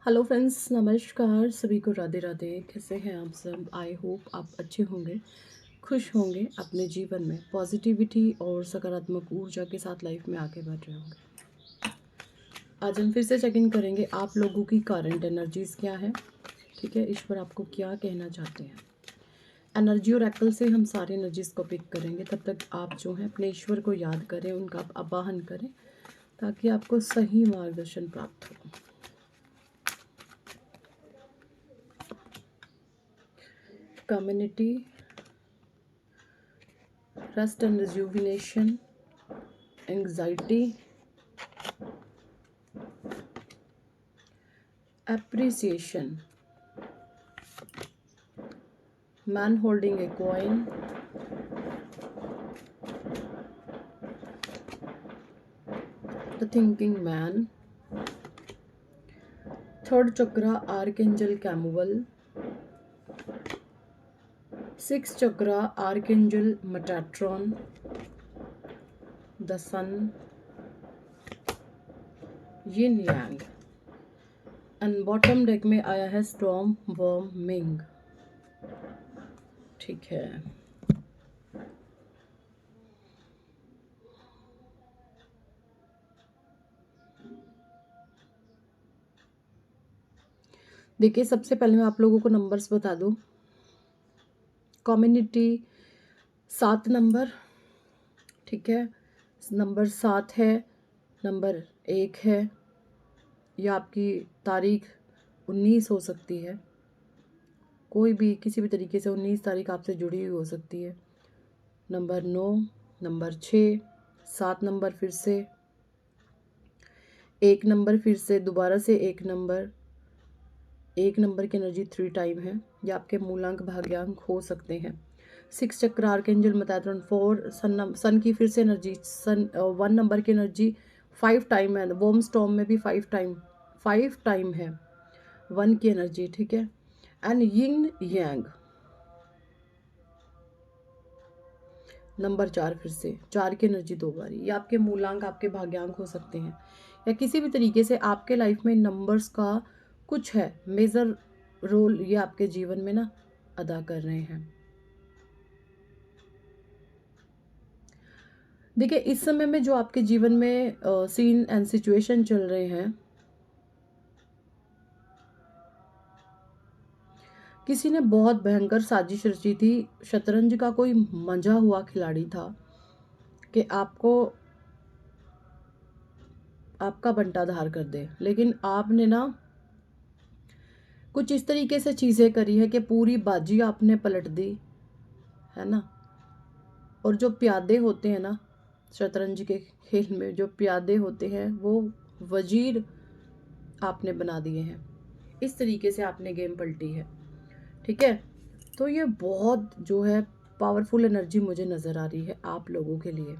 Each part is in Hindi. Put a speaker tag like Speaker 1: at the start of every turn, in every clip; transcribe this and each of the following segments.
Speaker 1: हेलो फ्रेंड्स, नमस्कार। सभी को राधे राधे। कैसे हैं आप सब? आई होप आप अच्छे होंगे, खुश होंगे, अपने जीवन में पॉजिटिविटी और सकारात्मक ऊर्जा के साथ लाइफ में आगे बढ़ रहे होंगे। आज हम फिर से चेक इन करेंगे आप लोगों की करंट एनर्जीज क्या है। ठीक है, ईश्वर आपको क्या कहना चाहते हैं। एनर्जी और एक्ल से हम सारी एनर्जीज को पिक करेंगे। तब तक आप जो है अपने ईश्वर को याद करें, उनका आवाहन करें, ताकि आपको सही मार्गदर्शन प्राप्त हो। Community, rest and rejuvenation, anxiety, appreciation, man holding a coin, the thinking man, third chakra Archangel Chamuel, sixth chakra Archangel Metatron, the sun, yin yang, and bottom deck में आया है स्टॉर्म वर्म मिंग। ठीक है, देखिए सबसे पहले मैं आप लोगों को नंबर्स बता दूं। कम्युनिटी 7 नंबर, ठीक है, नंबर 7 है, नंबर 1 है, या आपकी तारीख 19 हो सकती है। कोई भी किसी भी तरीके से 19 तारीख आपसे जुड़ी हुई हो सकती है। नंबर 9, नंबर 6, 7 नंबर फिर से, 1 नंबर फिर से, दोबारा से 1 नंबर, 1 नंबर की एनर्जी 3 टाइम है। या आपके मूलांक भाग्यांक हो सकते हैं। 6 चक्र आर्कएंजल मेटाट्रॉन 4, सन की फिर से एनर्जी, सन 1 नंबर की एनर्जी 5 टाइम है। वोम स्टॉर्म में भी 5 टाइम है 1 की एनर्जी, ठीक है। एंड यिंग यांग नंबर 4 फिर से 4 की एनर्जी 2 बारी। ये आपके मूलांक, आपके भाग्यांक हो सकते हैं, या किसी भी तरीके से आपके लाइफ में नंबर्स का कुछ है मेजर रोल, ये आपके जीवन में ना अदा कर रहे हैं। देखिए इस समय में जो आपके जीवन में सीन एंड सिचुएशन चल रहे हैं, किसी ने बहुत भयंकर साजिश रची थी। शतरंज का कोई मंझा हुआ खिलाड़ी था कि आपको आपका बंटाधार कर दे, लेकिन आपने ना कुछ इस तरीके से चीज़ें करी है कि पूरी बाजी आपने पलट दी है ना। और जो प्यादे होते हैं ना शतरंज के खेल में, जो प्यादे होते हैं वो वजीर आपने बना दिए हैं। इस तरीके से आपने गेम पलटी है, ठीक है। तो ये बहुत जो है पावरफुल एनर्जी मुझे नज़र आ रही है आप लोगों के लिए।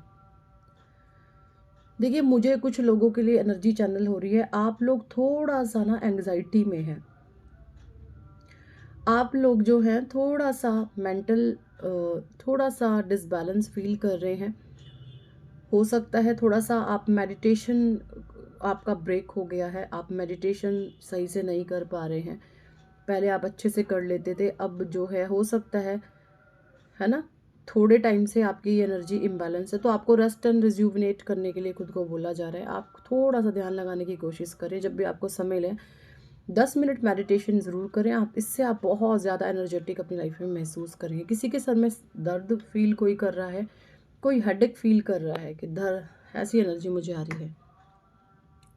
Speaker 1: देखिए मुझे कुछ लोगों के लिए एनर्जी चैनल हो रही है। आप लोग थोड़ा सा ना एंग्जाइटी में हैं। आप लोग जो हैं थोड़ा सा मेंटल, थोड़ा सा डिसबैलेंस फील कर रहे हैं। हो सकता है थोड़ा सा आप मेडिटेशन, आपका ब्रेक हो गया है, आप मेडिटेशन सही से नहीं कर पा रहे हैं। पहले आप अच्छे से कर लेते थे, अब जो है हो सकता है ना, थोड़े टाइम से आपकी एनर्जी इम्बैलेंस है। तो आपको रेस्ट एंड रिज्यूवनेट करने के लिए खुद को बोला जा रहा है। आप थोड़ा सा ध्यान लगाने की कोशिश करें। जब भी आपको समय लें 10 मिनट मेडिटेशन ज़रूर करें आप। इससे आप बहुत ज़्यादा एनर्जेटिक अपनी लाइफ में महसूस करेंगे। किसी के सर में दर्द फील कोई कर रहा है, कोई हेडेक फील कर रहा है कि ऐसी एनर्जी मुझे आ रही है,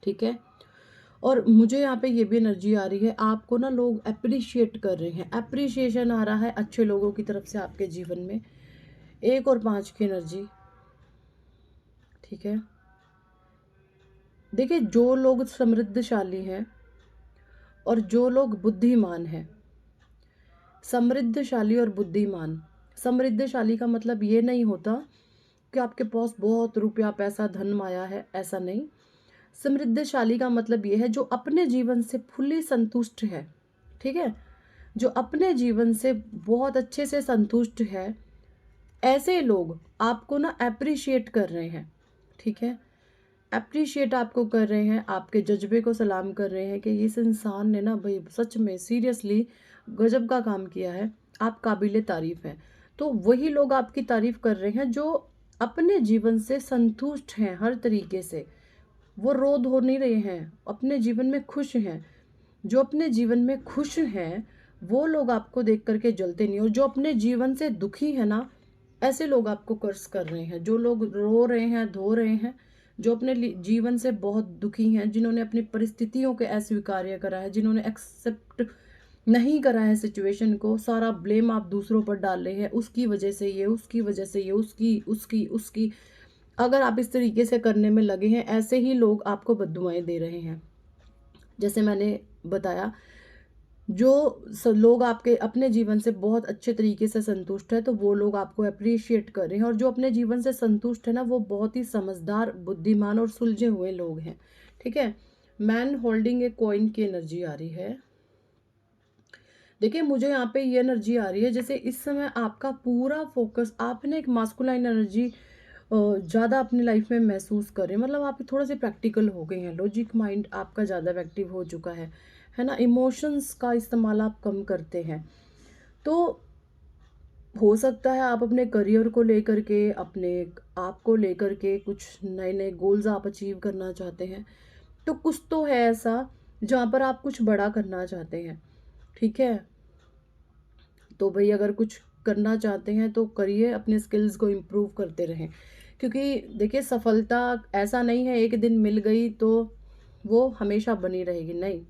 Speaker 1: ठीक है। और मुझे यहाँ पे ये भी एनर्जी आ रही है, आपको ना लोग अप्रिशिएट कर रहे हैं। अप्रिशिएशन आ रहा है अच्छे लोगों की तरफ से आपके जीवन में। 1 और 5 की एनर्जी, ठीक है। देखिए जो लोग समृद्धशाली हैं और जो लोग बुद्धिमान हैं, समृद्धशाली और बुद्धिमान, समृद्धशाली का मतलब ये नहीं होता कि आपके पास बहुत रुपया पैसा धन माया है, ऐसा नहीं। समृद्धशाली का मतलब ये है जो अपने जीवन से फुल्ली संतुष्ट है, ठीक है, जो अपने जीवन से बहुत अच्छे से संतुष्ट है। ऐसे लोग आपको ना अप्रिशिएट कर रहे हैं, ठीक है। एप्रिशिएट आपको कर रहे हैं, आपके जज्बे को सलाम कर रहे हैं कि इस इंसान ने ना भाई सच में सीरियसली गजब का काम किया है, आप काबिले तारीफ़ हैं। तो वही लोग आपकी तारीफ़ कर रहे हैं जो अपने जीवन से संतुष्ट हैं हर तरीके से। वो रो धो नहीं रहे हैं, अपने जीवन में खुश हैं। जो अपने जीवन में खुश हैं, वो लोग आपको देख कर के जलते नहीं, और जो अपने जीवन से दुखी है ना, ऐसे लोग आपको कर्स कर रहे हैं। जो लोग रो रहे हैं, धो रहे हैं, जो अपने जीवन से बहुत दुखी हैं, जिन्होंने अपनी परिस्थितियों के अस्वीकार्य करा है, जिन्होंने एक्सेप्ट नहीं करा है सिचुएशन को, सारा ब्लेम आप दूसरों पर डाल रहे हैं, उसकी वजह से ये, उसकी वजह से ये, उसकी उसकी उसकी। अगर आप इस तरीके से करने में लगे हैं, ऐसे ही लोग आपको बद्दुआएं दे रहे हैं। जैसे मैंने बताया, जो लोग आपके अपने जीवन से बहुत अच्छे तरीके से संतुष्ट है, तो वो लोग आपको अप्रिशिएट कर रहे हैं, और जो अपने जीवन से संतुष्ट है ना, वो बहुत ही समझदार, बुद्धिमान और सुलझे हुए लोग हैं। ठीक है। मैन होल्डिंग ए कॉइन की एनर्जी आ रही है। देखिए, मुझे यहाँ पे ये एनर्जी आ रही है जैसे इस समय आपका पूरा फोकस, आपने एक मास्कुलाइन एनर्जी ज़्यादा अपनी लाइफ में महसूस कर रहे हैं। मतलब आप थोड़े से प्रैक्टिकल हो गए हैं, लॉजिक माइंड आपका ज़्यादा एक्टिव हो चुका है ना। इमोशंस का इस्तेमाल आप कम करते हैं। तो हो सकता है आप अपने करियर को लेकर के, अपने आप को लेकर के कुछ नए नए गोल्स आप अचीव करना चाहते हैं। तो कुछ तो है ऐसा जहाँ पर आप कुछ बड़ा करना चाहते हैं। ठीक है। तो भाई अगर कुछ करना चाहते हैं तो करिए, अपने स्किल्स को इम्प्रूव करते रहें। क्योंकि देखिए, सफलता ऐसा नहीं है एक दिन मिल गई तो वो हमेशा बनी रहेगी, नहीं।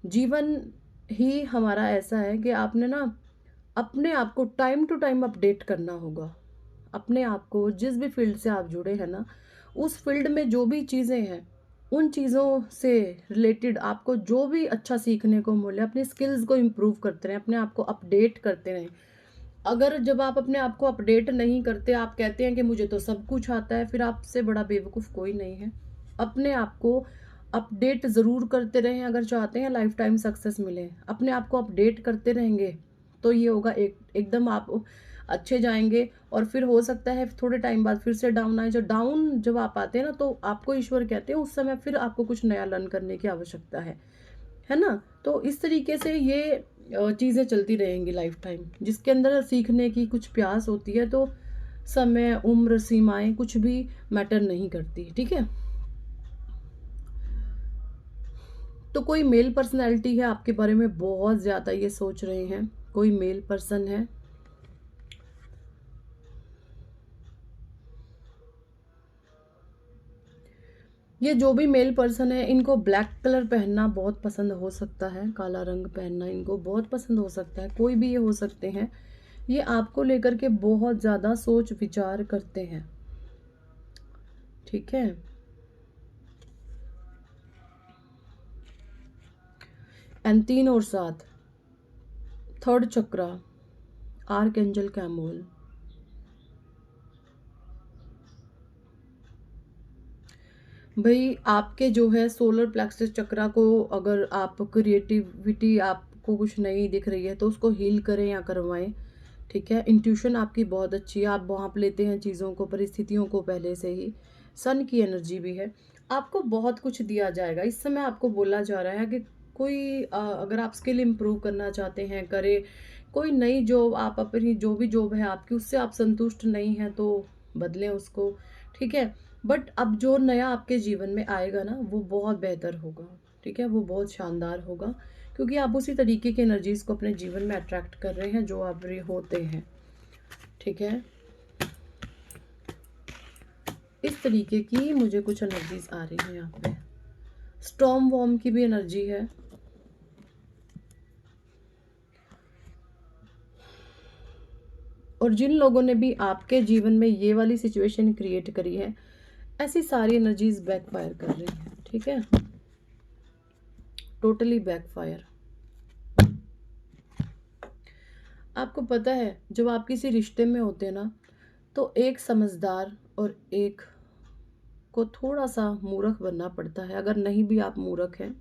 Speaker 1: जीवन ही हमारा ऐसा है कि आपने ना अपने आप को टाइम टू टाइम अपडेट करना होगा। अपने आप को जिस भी फील्ड से आप जुड़े हैं ना, उस फील्ड में जो भी चीज़ें हैं, उन चीज़ों से रिलेटेड आपको जो भी अच्छा सीखने को मिले, अपनी स्किल्स को इम्प्रूव करते रहें, अपने आप को अपडेट करते रहें। अगर जब आप अपने आप को अपडेट नहीं करते, आप कहते हैं कि मुझे तो सब कुछ आता है, फिर आपसे बड़ा बेवकूफ़ कोई नहीं है। अपने आप को अपडेट ज़रूर करते रहें अगर चाहते हैं लाइफ टाइम सक्सेस मिले। अपने आप को अपडेट करते रहेंगे तो ये होगा, एकदम आप अच्छे जाएंगे। और फिर हो सकता है थोड़े टाइम बाद फिर से डाउन आए। जो डाउन जब आप आते हैं ना, तो आपको ईश्वर कहते हैं उस समय फिर आपको कुछ नया लर्न करने की आवश्यकता है ना। तो इस तरीके से ये चीज़ें चलती रहेंगी लाइफ टाइम, जिसके अंदर सीखने की कुछ प्यास होती है। तो समय, उम्र, सीमाएं कुछ भी मैटर नहीं करती। ठीक है। तो कोई मेल पर्सनैलिटी है आपके बारे में बहुत ज़्यादा ये सोच रहे हैं, कोई मेल पर्सन है। ये जो भी मेल पर्सन है, इनको ब्लैक कलर पहनना बहुत पसंद हो सकता है, काला रंग पहनना इनको बहुत पसंद हो सकता है, कोई भी ये हो सकते हैं। ये आपको लेकर के बहुत ज़्यादा सोच विचार करते हैं। ठीक है। एंड 3 और 7, थर्ड चक्रा, आर्क एंजल कैमोल। भाई आपके जो है सोलर प्लेक्सस चक्रा को, अगर आप क्रिएटिविटी आपको कुछ नहीं दिख रही है तो उसको हील करें या करवाएं। ठीक है। इंट्यूशन आपकी बहुत अच्छी है, आप भांप लेते हैं चीज़ों को, परिस्थितियों को पहले से ही। सन की एनर्जी भी है। आपको बहुत कुछ दिया जाएगा। इस समय आपको बोला जा रहा है कि कोई अगर आप स्किल इम्प्रूव करना चाहते हैं, करें। कोई नई जॉब, आप अपनी जो भी जॉब है आपकी, उससे आप संतुष्ट नहीं हैं तो बदलें उसको। ठीक है। बट अब जो नया आपके जीवन में आएगा ना, वो बहुत बेहतर होगा। ठीक है। वो बहुत शानदार होगा, क्योंकि आप उसी तरीके की एनर्जीज को अपने जीवन में अट्रैक्ट कर रहे हैं जो आप होते हैं। ठीक है। इस तरीके की मुझे कुछ एनर्जीज आ रही हैं यहाँ पे। स्टॉर्म वॉर्म की भी एनर्जी है। और जिन लोगों ने भी आपके जीवन में ये वाली सिचुएशन क्रिएट करी है, ऐसी सारी एनर्जीज बैकफायर कर रही हैं। ठीक है। Totally backfire. आपको पता है, जब आप किसी रिश्ते में होते हैं ना, तो एक समझदार और एक को थोड़ा सा मूर्ख बनना पड़ता है। अगर नहीं भी आप मूर्ख हैं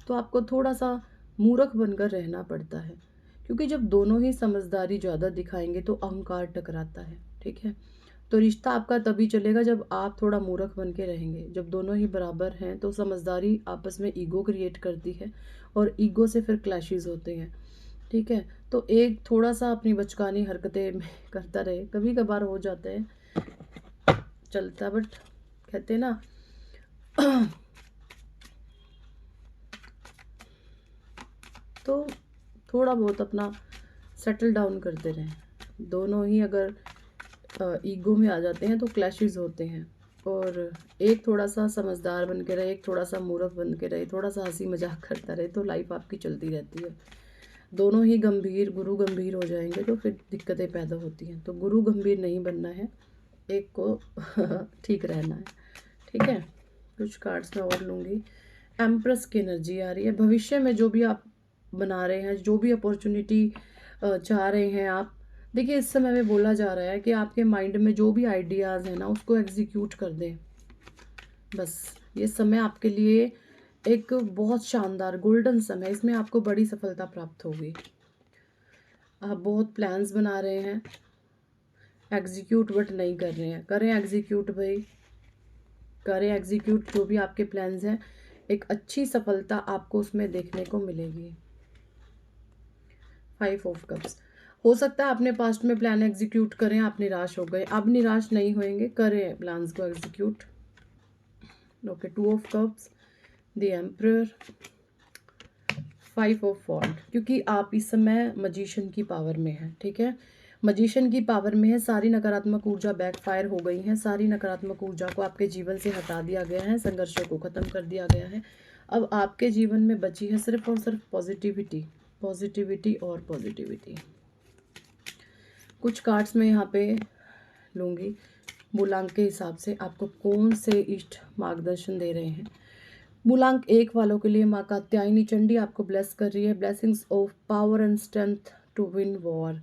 Speaker 1: तो आपको थोड़ा सा मूर्ख बनकर रहना पड़ता है, क्योंकि जब दोनों ही समझदारी ज़्यादा दिखाएंगे तो अहंकार टकराता है। ठीक है। तो रिश्ता आपका तभी चलेगा जब आप थोड़ा मूर्ख बन के रहेंगे। जब दोनों ही बराबर हैं तो समझदारी आपस में ईगो क्रिएट करती है और ईगो से फिर क्लैशेस होते हैं, ठीक है? तो एक थोड़ा-सा अपनी बचकानी हरकतें में करता रहे, कभी-कभार हो जाता है, चलता, बट कहते हैं ना तो थोड़ा बहुत अपना सेटल डाउन करते रहें। दोनों ही अगर ईगो में आ जाते हैं तो क्लैशेस होते हैं, और एक थोड़ा-सा समझदार बन के रहे, एक थोड़ा-सा मूर्ख बन के रहे, थोड़ा-सा हँसी मज़ाक करता रहे, तो लाइफ़ आपकी चलती रहती है। दोनों ही गंभीर गुरु गंभीर हो जाएँगे तो फिर दिक्कतें पैदा होती हैं। तो गुरु गंभीर नहीं बनना है, एक को ठीक रहना है, ठीक है? कुछ कार्ड्स मैं और लूँगी। एम्प्रेस की एनर्जी आ रही है। भविष्य में जो भी आप बना रहे हैं, जो भी अपॉर्च्युनिटी चाह रहे हैं आप, देखिए इस समय में बोला जा रहा है कि आपके माइंड में जो भी आइडियाज़ हैं ना, उसको एग्जीक्यूट कर दें। बस ये समय आपके लिए एक बहुत शानदार गोल्डन समय है, इसमें आपको बड़ी सफलता प्राप्त होगी। आप बहुत प्लान्स बना रहे हैं, एग्जीक्यूट बट नहीं कर रहे हैं। करें एग्जीक्यूट भाई, करें एग्जीक्यूट जो भी आपके प्लान्स हैं, एक अच्छी सफलता आपको उसमें देखने को मिलेगी। 5 ऑफ कप्स। हो सकता है आपने पास्ट में प्लान एग्जीक्यूट करें, आप निराश हो गए, अब निराश नहीं होएंगे, करें प्लान्स को execute. Okay, 2 of cups, the emperor, 5 of wand, क्योंकि आप इस समय मजिशियन की पावर में हैं, ठीक है? मजिशियन की पावर में है, सारी नकारात्मक ऊर्जा बैकफायर हो गई है, सारी नकारात्मक ऊर्जा को आपके जीवन से हटा दिया गया है, संघर्षों को ख़त्म कर दिया गया है। अब आपके जीवन में बची है सिर्फ और सिर्फ पॉजिटिविटी, पॉजिटिविटी और पॉजिटिविटी। कुछ कार्ड्स मैं यहाँ पे लूँगी, मूलांक के हिसाब से आपको कौन से इष्ट मार्गदर्शन दे रहे हैं। मूलांक 1 वालों के लिए माँ कात्यायनी चंडी आपको ब्लेस कर रही है। Blessings of power and strength to win war.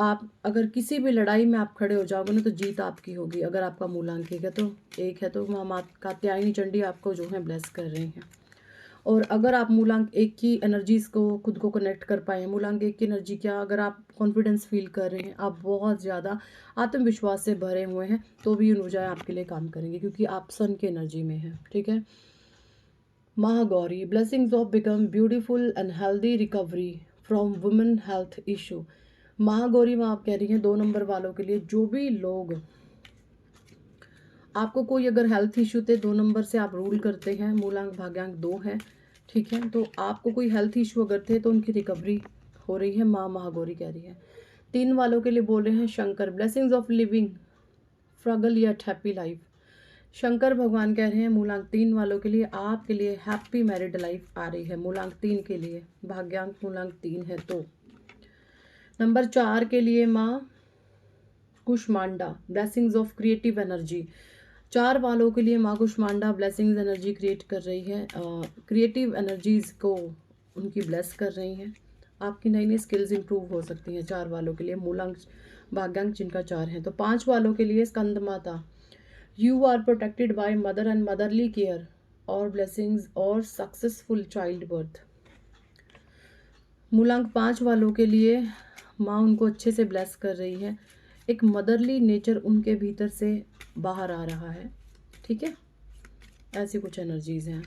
Speaker 1: आप अगर किसी भी लड़ाई में आप खड़े हो जाओगे ना, तो जीत आपकी होगी। अगर आपका मूलांक 1 है तो माँ कात्यायनी चंडी आपको जो है ब्लेस कर रही हैं। और अगर आप मूलांक 1 की एनर्जीज़ को खुद को कनेक्ट कर पाए, मूलांक 1 की एनर्जी क्या, अगर आप कॉन्फिडेंस फील कर रहे हैं, आप बहुत ज़्यादा आत्मविश्वास से भरे हुए हैं, तो भी ऊर्जाएं आपके लिए काम करेंगी, क्योंकि आप सन की एनर्जी में हैं, ठीक है? Mahagauri, blessings of become beautiful and healthy recovery from women health issue. Mahagauri में आप कह रही हैं 2 नंबर वालों के लिए, जो भी लोग, आपको कोई अगर हेल्थ इशू थे, 2 नंबर से आप रूल करते हैं, मूलांक भाग्यांक 2 है, ठीक है? तो आपको कोई हेल्थ इशू अगर थे तो उनकी रिकवरी हो रही है, माँ महागौरी कह रही है। 3 वालों के लिए बोल रहे हैं Shankar, blessings of living frugal yet happy life. Shankar भगवान कह रहे हैं मूलांक 3 वालों के लिए, आपके लिए हैप्पी मैरिड लाइफ आ रही है। मूलांक 3 के लिए, भाग्यांक मूलांक 3 है तो। नंबर 4 के लिए माँ Kushmanda, blessings of creative energy. 4 वालों के लिए माँ कुष्मांडा ब्लेसिंग्स एनर्जी क्रिएट कर रही है, क्रिएटिव एनर्जीज को उनकी ब्लेस कर रही हैं। आपकी नई नई स्किल्स इंप्रूव हो सकती हैं 4 वालों के लिए, मूलांक भाग्यांक जिनका 4 है तो। 5 वालों के लिए Skanda Mata, you are protected by mother and motherly care और ब्लेसिंग्स और सक्सेसफुल चाइल्ड बर्थ। मूलांक 5 वालों के लिए माँ उनको अच्छे से ब्लेस कर रही है, एक मदरली नेचर उनके भीतर से बाहर आ रहा है, ठीक है? ऐसी कुछ एनर्जीज हैं।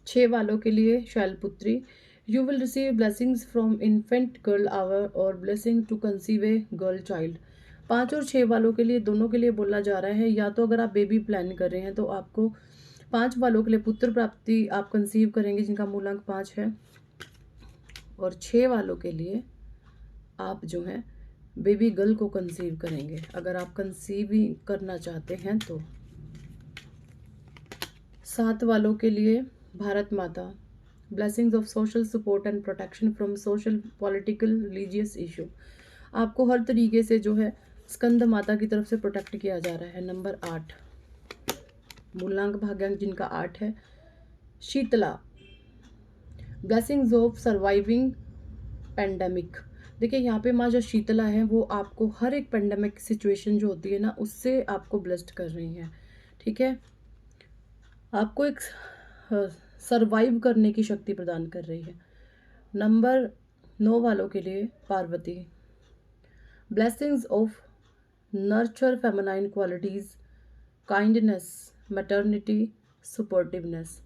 Speaker 1: 6 वालों के लिए Shailputri, you will receive blessings from infant girl hour और blessing to conceive a girl child. 5 और 6 वालों के लिए, दोनों के लिए बोला जा रहा है, या तो अगर आप बेबी प्लान कर रहे हैं तो आपको 5 वालों के लिए पुत्र प्राप्ति आप कंसीव करेंगे जिनका मूलांक 5 है, और 6 वालों के लिए आप जो है बेबी गर्ल को कंसीव करेंगे, अगर आप कंसीव ही करना चाहते हैं तो। 7 वालों के लिए भारत माता, blessings of social support and protection from social political religious issue. आपको हर तरीके से जो है स्कंद माता की तरफ से प्रोटेक्ट किया जा रहा है। नंबर 8, मूलांक भाग्यांक जिनका 8 है, Shitala, blessings of surviving pandemic. देखिए यहाँ पे माँ जो शीतला है वो आपको हर एक पेंडेमिक सिचुएशन जो होती है ना, उससे आपको ब्लेस्ड कर रही हैं, ठीक है? आपको एक सरवाइव करने की शक्ति प्रदान कर रही है। नंबर 9 वालों के लिए Parvati, blessings of nurture feminine qualities, kindness, maternity, supportiveness.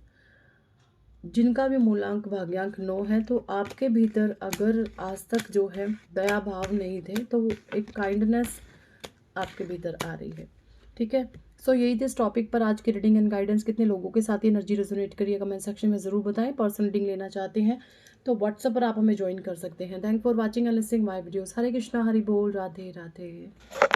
Speaker 1: जिनका भी मूलांक भाग्यांक 9 है, तो आपके भीतर अगर आज तक जो है दया भाव नहीं थे, तो एक काइंडनेस आपके भीतर आ रही है। ठीक है, सो यही थे इस टॉपिक पर आज की रीडिंग एंड गाइडेंस। कितने लोगों के साथ ये एनर्जी रेजोनेट करिए कमेंट सेक्शन में ज़रूर बताएं। पर्सनल रीडिंग लेना चाहते हैं तो व्हाट्सएप पर आप हमें ज्वाइन कर सकते हैं। Thank for watching and listening my videos. Hare Krishna, Hari बोल, राधे राधे।